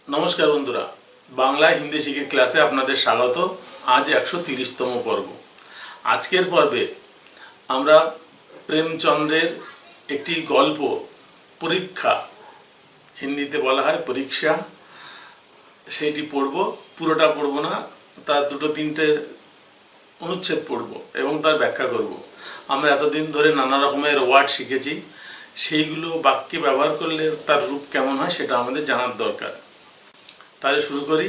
নমস্কার বন্ধুরা, বাংলা হিন্দি শিখির ক্লাসে আপনাদের স্বাগত। আজ 130তম পর্ব। আজকের পর্বে আমরা প্রেমচন্দ্রের একটি গল্প পরীক্ষা, হিন্দিতে বলা হয় পরীক্ষা, সেইটি পড়ব। পুরোটা পড়ব না, তার দুটো তিনটে অনুচ্ছেদ পড়ব এবং তার ব্যাখ্যা করব। আমরা এতদিন ধরে নানা রকমের ওয়ার্ড শিখেছি, সেইগুলো বাক্যে ব্যবহার করলে তার রূপ কেমন হয় সেটা আমাদের জানার দরকার। তাহলে শুরু করি।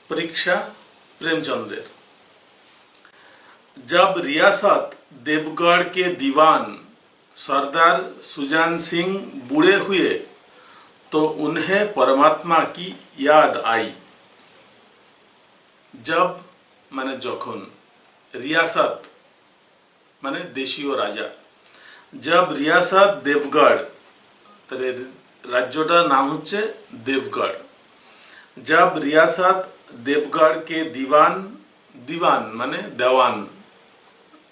परीक्षा प्रेमचंद्रेर। जब रियासत देवगढ़ के दीवान सरदार सुजान सिंह बूढ़े हुए तो उन्हें परमात्मा की याद आई। जब माने जखन, रियासत माने देशीय राजा। जब रियासत देवगढ़, ताहले राज्यटार नाम होच्छे देवगढ़। जब रियासत देवगढ़ के दीवान, दीवान माने देवान,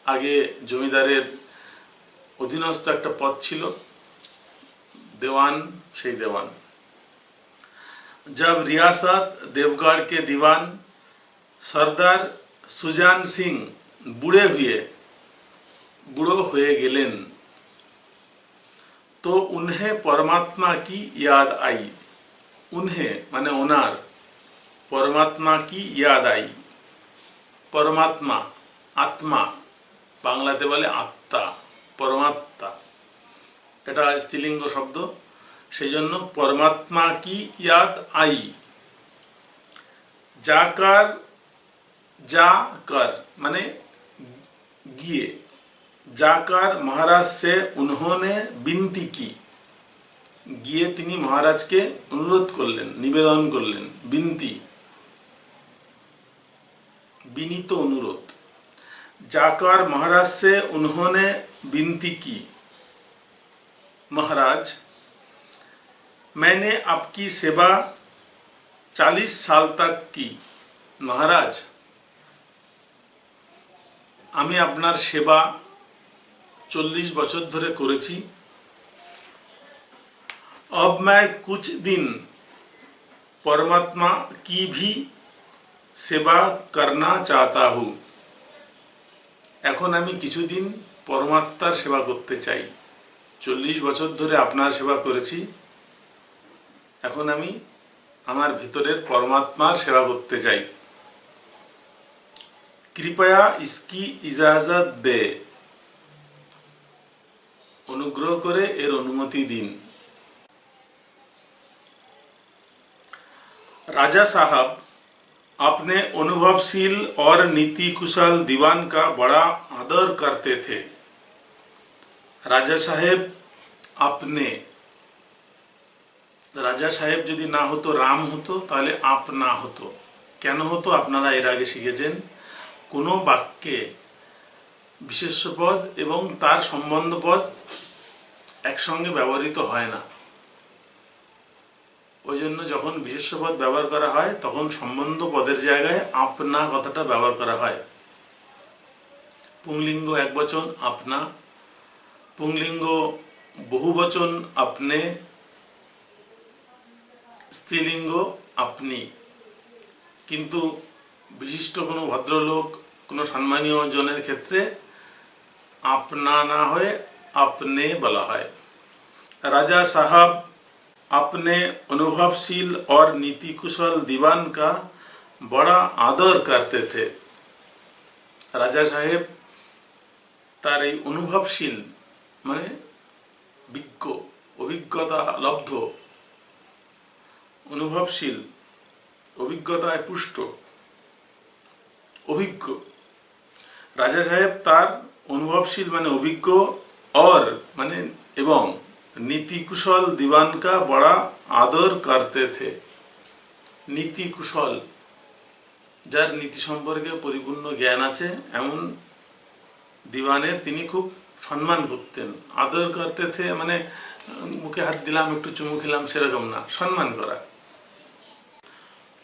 आगे जमीदारेर अधीनस्थ एक पद छिलो देवान, सेई देवान। जब रियासत देवगढ़ के दीवान सरदार सुजान सिंह बूढ़े हुए, बूढ़ो हुए गेलेन, तो उन्हें परमात्मा की याद आई। उन्हें माने ओनार, परमात्मा की याद आई। परमात्मा आत्मा, बांगलाते बोले आत्मा, परमात्मा एटा स्त्रीलिंग शब्द, सेजन्य परमात्मा की याद आई। जाकर, जाकर माने गिए, जाकर महाराज से उन्होंने विनती की। গিয়ে তিনি মহারাজকে অনুরোধ করলেন, নিবেদন করলেন। বিনতি, বিনীত অনুরোধ। जाकर महाराज से उन्होंने विनती की। महाराज, मैंने आपकी सेवा 40 साल तक की। महाराज, আমি আপনার সেবা 40 বছর ধরে করেছি। अब मैं कुछ दिन परमात्मा की भी सेवा करना चाहता हूँ। এখন আমি কিছুদিন পরমাত্মার সেবা করতে চাই। 40 বছর ধরে আপনার সেবা করেছি, এখন আমি আমার ভিতরের পরমাত্মার সেবা করতে চাই। कृपया इसकी इजाजत दे। অনুগ্রহ করে এর অনুমতি দিন। राजा साहब अपने अनुभवशील और नीति कुशल दीवान का बड़ा आदर करते थे। राजा साहेब अपने, राजा साहेब यदि ना होतो राम होतो ताहले आप ना होतो। केन होतो आपनारा एर आगे शिखेছেন, कोनो वाक्ये विशेष्य पद एवं तार सम्बन्ध पद एकसंगे व्यवहृत হয় না। ওই জন্য যখন বিশেষ্য পদ ব্যবহার করা হয় তখন সম্বন্ধ পদের জায়গায় আপনা কথাটা ব্যবহার করা হয়। পুংলিঙ্গ একবচন আপনা, পুংলিঙ্গ বহুবচন আপনে, স্ত্রীলিঙ্গ আপনি। কিন্তু বিশিষ্ট কোনো ভদ্রলোক, কোনো সম্মানীয় জনের ক্ষেত্রে আপনা না হয়ে আপনে বলা হয়। রাজা সাহাব अपने अनुभवशील और नीति कुशल दीवान का बड़ा आदर करते थे। राजा साहेब तार এই अनुभवशील माने বিজ্ঞ, অভিজ্ঞতা লব্ধ, अनुभवशील অভিজ্ঞতায় পুষ্ট, অভিজ্ঞ। রাজা সাহেব তার अनुभवशील माने অভিজ্ঞ और माने एवं नीति कुशल दीवान का बड़ा आदर करते थे। नीति कुशल, जार नीति सम्पर्के परिपूर्ण ज्ञान आछे एमन दीवानेर तिनी खूब सम्मान करतेन। आदर करते थे माने मुखे हाथ दिलाम, एकटू चुमु खेलाम सेरकम ना, सम्मान करा।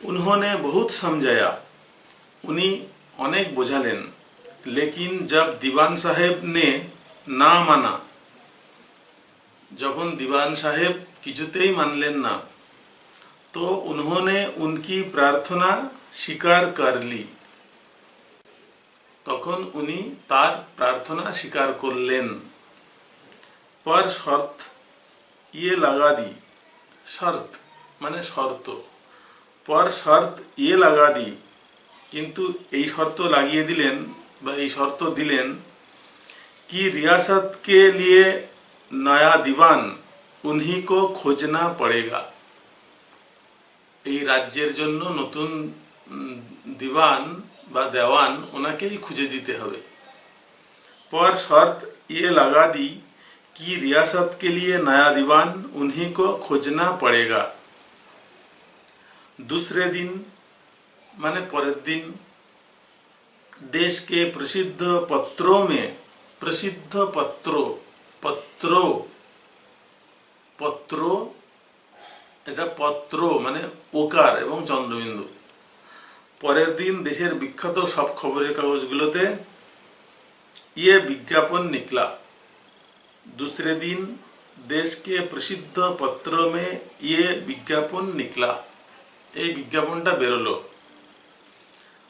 उन्होंने बहुत समझाया, उनी अनेक बोझालेन, लेकिन जब दीवान साहेब ने ना माना, যখন দিওয়ান সাহেব কিছুতেই মানলেন না, तो उन्होंने उनकी प्रार्थना স্বীকার कर ली। তখন উনি তার প্রার্থনা স্বীকার করলেন। पर शर्त ये लगा दी, शर्त মানে শর্ত, पर शर्त ये लगा दी, কিন্তু এই শর্ত লাগিয়ে দিলেন বা এই শর্ত দিলেন कि रियासत के लिए नया दीवान उन्हीं को खोजना पड़ेगा। এই রাজ্যের জন্য নতুন দিওয়ান বা দেওয়ান ওনাকেই খুঁজে দিতে হবে। पर शर्त ये लगा दी कि रियासत के लिए नया दीवान उन्हीं को खोजना पड़ेगा। दूसरे दिन माने परेर दिन देश के प्रसिद्ध पत्रों में, प्रसिद्ध पत्रों, पत्रों पत्रों এটা পত্র মানে ওকার এবং চন্দ্রবিন্দু। পরের দিন দেশের বিখ্যাত সব খবরের কাগজগুলোতে ये विज्ञापन निकला। दूसरे दिन देश के प्रसिद्ध पत्रों में ये विज्ञापन निकला, এই বিজ্ঞাপনটা বেরোলো।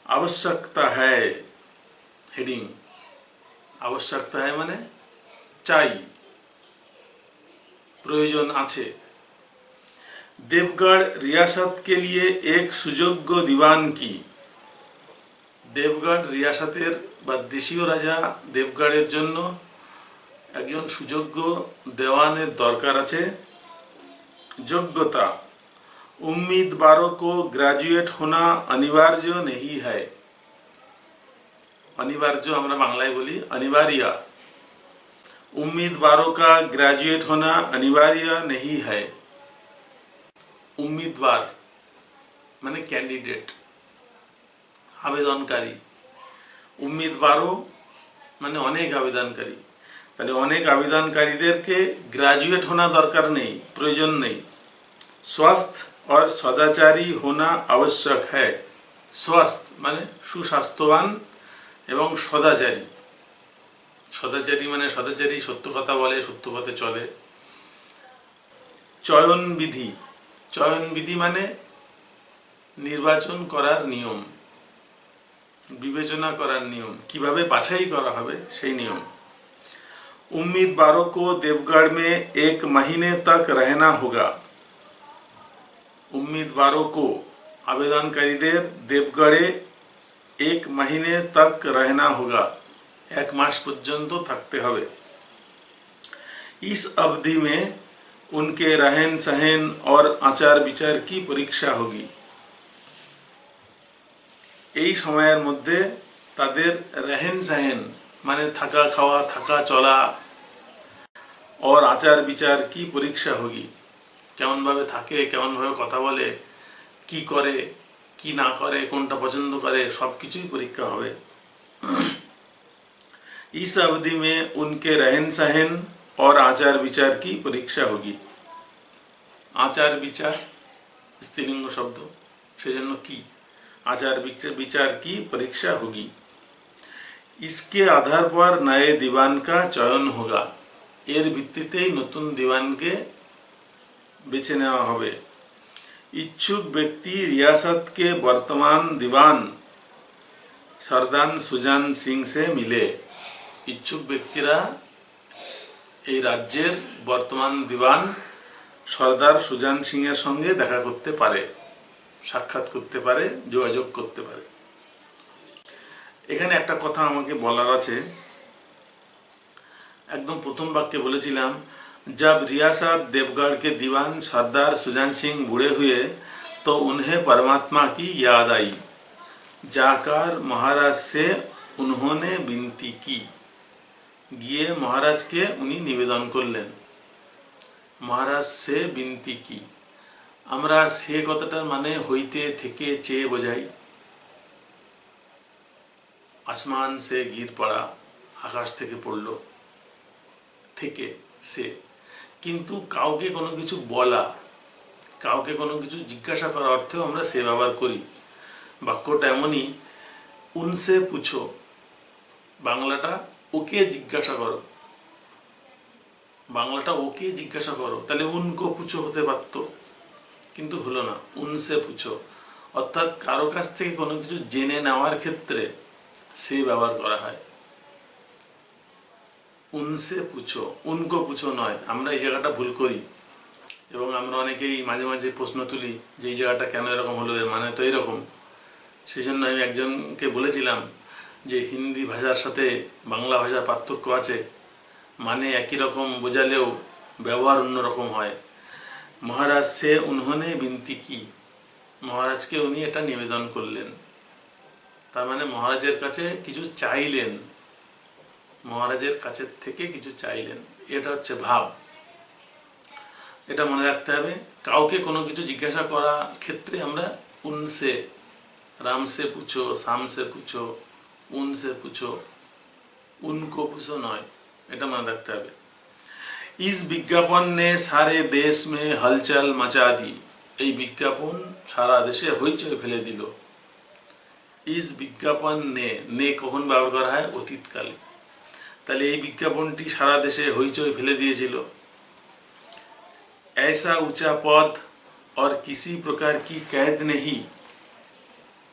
आवश्यकता है हेडिंग, आवश्यकता है মানে চাই, প্রয়োজন আছে। देवगढ़ रियासत के लिए एक सुयोग्य दीवान की, দেবগড় রিয়াসতের বা দেশীয় রাজা দেবগড়ের জন্য একজন সুযোগ্য দেওয়ানের দরকার আছে। যোগ্যতা उम्मीदवारों को ग्रेजुएट होना अनिवार्य नहीं है। अनिवार्य আমরা বাংলায় বলি अनिवार्य। उम्मीदवारों का ग्रेजुएट होना अनिवार्य नहीं है। उम्मीदवार माने कैंडिडेट, आवेदनकारी। उम्मीदवारों माने अनेक आवेदनकारी, তাহলে অনেক আবেদনকারীদেরকে গ্রাজুয়েট होना দরকার নেই, প্রয়োজন নেই। स्वास्थ्य और सदाचारी होना आवश्यक है। स्वास्थ्य माने सुस्वास्थ्यवान এবং সদাচারী। সদাচারী মানে সদাচারী সত্য কথা বলে, সত্য পথে চলে। চয়ন বিধি, চয়ন বিধি মানে নির্বাচন করার নিয়ম, বিবেচনা করার নিয়ম, কিভাবে বাছাই করা হবে সেই নিয়ম। उम्मीदवारों को देवगढ़ में 1 महीने तक रहना होगा। उम्मीदवारों को आवेदनकारीদের देवगढ़े 1 महीने तक रहना होगा, 1 मास পর্যন্ত থাকতে হবে। इस अवधि में उनके रहन सहन और आचार विचार की परीक्षा होगी। এই সময়ের মধ্যে তাদের रहन सहन মানে থাকা খাওয়া, থাকা চলা, और आचार विचार की परीक्षा होगी। কেমন ভাবে থাকে, কেমন ভাবে কথা বলে, কি করে কি না করে, কোনটা পছন্দ করে, সবকিছুই পরীক্ষা হবে। इस अवधि में उनके रहन सहन और आचार विचार की परीक्षा होगी। आचार विचार स्त्रीलिंग शब्द, সেজন্য কি आचार विचार की परीक्षा होगी। इसके आधार पर नए दीवान का चयन होगा। এর ভিত্তিতেই নতুন দিওয়ানকে বেছে নেওয়া হবে। इच्छुक व्यक्ति रियासत के वर्तमान दीवान सरदार सुजान सिंह से मिले। इच्छुक ব্যক্তিরা এই রাজ্যের বর্তমান দিওয়ান সরদার সুজান সিং এর সঙ্গে দেখা করতে পারে, সাক্ষাৎ করতে পারে, যোগাযোগ করতে পারে। এখানে একটা কথা আমাকে বলার আছে। एकदम प्रथम वाक्य बोलेছিলাম, जब रियासत देवगढ़ के दीवान सरदार सुजान सिंह बूढ़े हुए तो उन्हें परमात्मा की याद आई। जाकर महाराज से उन्होंने विनती की। গিয়ে মহারাজকে উনি নিবেদন করলেন। মহারাজ সে বিনতি কি, আমরা সে কথাটার মানে হইতে থেকে চেয়ে বোঝাই। আসমান সে গির পড়া, আকাশ থেকে পড়লো, থেকে সে। কিন্তু কাউকে কোনো কিছু বলা, কাউকে কোনো কিছু জিজ্ঞাসা করার অর্থেও আমরা সে ব্যবহার করি। বাক্যটা এমনই, উনসে পুছো, বাংলাটা ওকে জিজ্ঞাসা করো, বাংলাটা ওকে জিজ্ঞাসা করো, তাহলে উনকো পুছো হতে পারত, কিন্তু হলো না। উনসে পুছো, অর্থাৎ কারো কাছ থেকে কোনো কিছু জেনে নেওয়ার ক্ষেত্রে সে ব্যবহার করা হয়। উনসে পুছো, উনকো পুছো নয়। আমরা এই জায়গাটা ভুল করি এবং আমরা অনেকেই মাঝে মাঝে প্রশ্ন তুলি যে এই জায়গাটা কেন এরকম হলো, এর মানে তো এরকম। সেই জন্য আমি একজনকে বলেছিলাম যে হিন্দি ভাষার সাথে বাংলা ভাষার পার্থক্য আছে, মানে একই রকম বোঝালেও ব্যবহার অন্যরকম হয়। মহারাজ সে উन्होंने বিনতি কি, মহারাজকে উনি এটা নিবেদন করলেন, তার মানে মহারাজের কাছে কিছু চাইলেন, মহারাজের কাছে থেকে কিছু চাইলেন, এটা হচ্ছে ভাব। এটা মনে রাখতে হবে। কাউকে কোনো কিছু জিজ্ঞাসা করার ক্ষেত্রে আমরা উনসে, राम से पूछो, शाम से पूछो, उनसे पूछो, उनको पूछो নয়, এটা মনে রাখতে হবে। इस विज्ञापन ने सारे देश में हलचल मचा दी, এই বিজ্ঞাপন সারা দেশে হইচই ফেলে দিল। इस विज्ञापन ने কখন ব্যবহার করা হয়? অতীতকালে। তাহলে এই বিজ্ঞাপনটি সারা দেশে হইচই ফেলে দিয়েছিল। ऐसा ऊंचा पद और किसी प्रकार की कैद नहीं,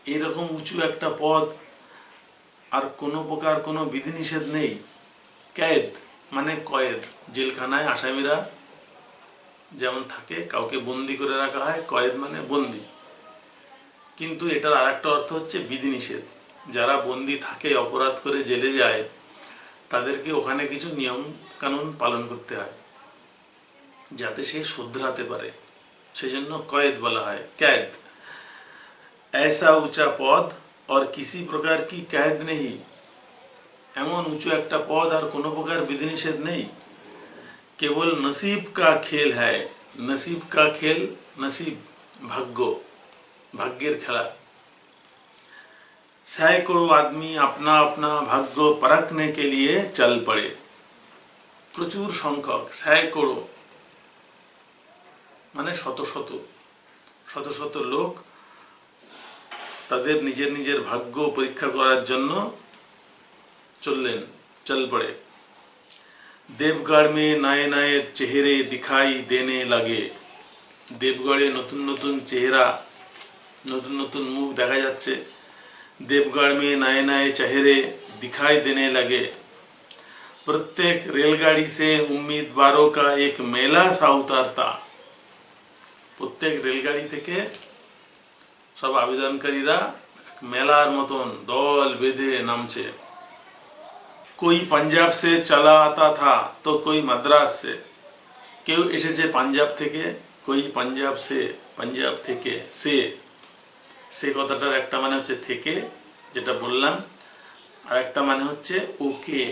এরকম উঁচু একটা পদ আর কোনো প্রকার কোনো বিধিনিষেধ নেই। कैद মানে কয়েদ, জেলখানায় আসামিরা যেমন থাকে, কাউকে বন্দি করে রাখা হয়, কয়েদ মানে বন্দি। কিন্তু এটার আর একটা অর্থ হচ্ছে বিধিনিষেধ। যারা বন্দি থাকে, অপরাধ করে জেলে যায়, তাদেরকে ওখানে কিছু নিয়ম কানুন পালন করতে হয় যাতে সে শুধরাতে পারে, সেজন্য কয়েদ বলা হয়, कैद। ऐसा ऊंचा पद और किसी प्रकार की कैद नहीं, এমন উঁচু একটা পদ আর কোনো প্রকার বিধিনিষেধ নেই। কেবল नसीब का खेल है, नसीब का खेल, नसीब भाग्य, भाग्যের খেলা। सैकड़ों आदमी अपना अपना भाग्य परखने के लिए चल पड़े, প্রচুর সংখ্যক, सैकड़ों মানে শত শত, শত শত লোক তাদের নিজের নিজের ভাগ্য পরীক্ষা করার জন্য চললেন, চল পড়ে। দেবগড় মে নয়ে নয়ে চেহারে দিখাই দেনে লাগে, দেবগড়ে নতুন নতুন চেহারা, নতুন নতুন মুখ দেখা যাচ্ছে। দেবগড় মে নয়ে নয়ে চেহারে दिखाई देने लगे, प्रत्येक रेलगाड़ी से उम्मीदवारों का एक मेला सा उतरता, প্রত্যেক রেলগাড়ি থেকে সব আবেদনকারীরা মেলার মতন দল বেঁধে নামছে। कोई पंजाब से चला आता था तो कोई मद्रास से, কেউ এসেছে পাঞ্জাব থেকে, कोई पंजाब से, পাঞ্জাব থেকে, সে কথাটার একটা মানে হচ্ছে থেকে, যেটা বললাম, আর একটা মানে হচ্ছে ওকে।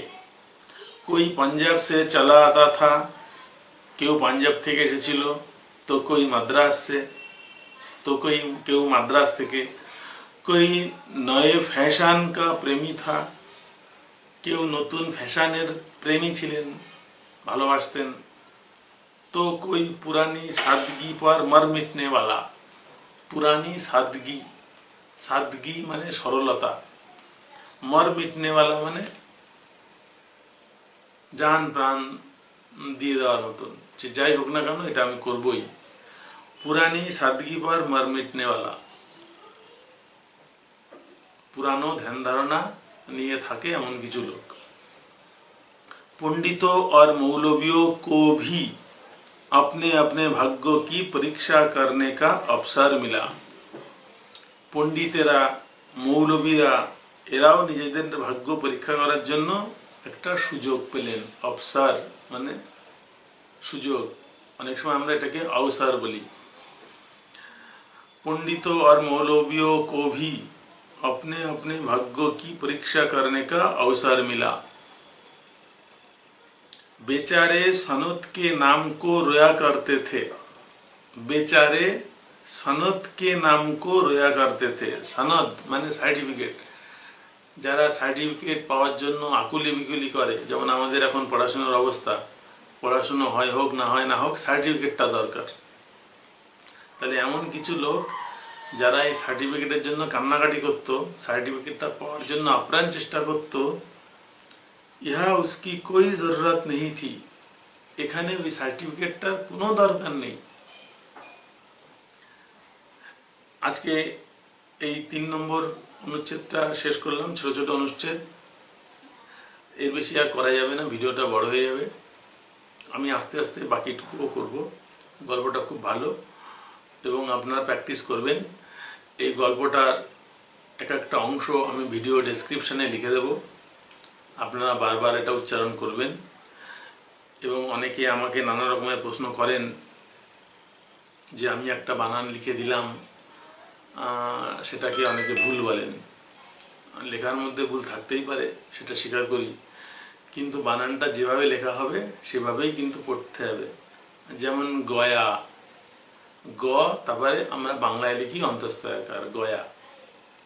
कोई पंजाब से चला आता था, কেউ পাঞ্জাব থেকে এসেছিল, तो कोई मद्रास से, तो कोई কেউ মাদ্রাস থেকে। कोई नए फैशन का प्रेमी था, কেউ নতুন ফ্যাশনের প্রেমী ছিলেন, ভালোবাসতেন। तो कोई पुरानी सादगी पर मर मिटने वाला, पुरानी सादगी, सादगी মানে সরলতা, मर मिटने वाला মানে জান প্রাণ দিয়ে দেওয়ার মতন, যে যাই হোক না কেন এটা আমি করবই। পুরানি সাদগি পর মর মিটনে वाला, পুরানো ধ্যান ধারণা নিয়ে থাকে এমন কিছু লোক। पंडितों और मौलवियों को भी अपने अपने भाग्यों की परीक्षा करने का अवसर मिला, পণ্ডিতেরা, মৌলবীরা এরাও নিজেদের ভাগ্য পরীক্ষা করার জন্য একটা সুযোগ পেলেন। অবসর মানে সুযোগ, অনেক সময় আমরা এটাকে अवसर বলি। पंडितों और मौलवियों को भी अपने अपने भाग्यों की परीक्षा करने का अवसर मिला। बेचारे सनत के नाम को रोया करते थे, बेचारे सनत के नाम को रोया करते थे। सनद মানে সার্টিফিকেট, যারা সার্টিফিকেট পাওয়ার জন্য আকুলি বিকুলি করে, যেমন আমাদের এখন পড়াশোনার অবস্থা, পড়াশুনো হয় হোক না হয় না হোক, সার্টিফিকেটটা দরকার। তাহলে এমন কিছু লোক যারা এই সার্টিফিকেটের জন্য কান্নাকাটি করত, সার্টিফিকেটটা পাওয়ার জন্য আপ্রাণ চেষ্টা করত, ইহা উসকি কোই জরুরত নেই থি, এখানে ওই সার্টিফিকেটটার কোনো দরকার নেই। আজকে এই 3 নম্বর অনুচ্ছেদটা শেষ করলাম, ছোট ছোট অনুচ্ছেদ, এর বেশি আর করা যাবে না, ভিডিওটা বড় হয়ে যাবে। আমি আস্তে আস্তে বাকিটুকুও করব। গল্পটা খুব ভালো এবং আপনারা প্র্যাকটিস করবেন। এই গল্পটার এক একটা অংশ আমি ভিডিও ডেসক্রিপশানে লিখে দেব, আপনারা বারবার এটা উচ্চারণ করবেন। এবং অনেকে আমাকে নানা রকমের প্রশ্ন করেন যে আমি একটা বানান লিখে দিলাম, সেটাকে অনেকে ভুল বলেন। লেখার মধ্যে ভুল থাকতেই পারে, সেটা স্বীকার করি, কিন্তু বানানটা যেভাবে লেখা হবে সেভাবেই কিন্তু পড়তে হবে। যেমন গয়া, গ, তারপরে আমরা বাংলায় লিখি অন্তস্থ আকার গয়া,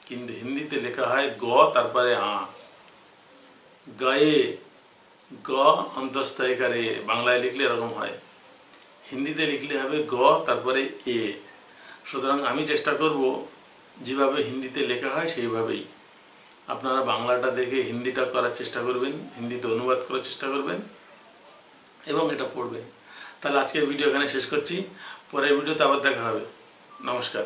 কিন্তু হিন্দিতে লেখা হয় গ তারপরে আ। গায়ে, গ অন্তস্থ আকারে, বাংলায় লিখলে এরকম হয়, হিন্দিতে লিখলে হবে গ তারপরে এ। সুতরাং আমি চেষ্টা করব যেভাবে হিন্দিতে লেখা হয় সেইভাবেই। আপনারা বাংলাটা দেখে হিন্দিটা করার চেষ্টা করবেন, হিন্দিতে অনুবাদ করার চেষ্টা করবেন এবং এটা পড়বেন। তাহলে আজকের ভিডিও এখানে শেষ করছি, পরের ভিডিওতে আবার দেখা হবে। নমস্কার।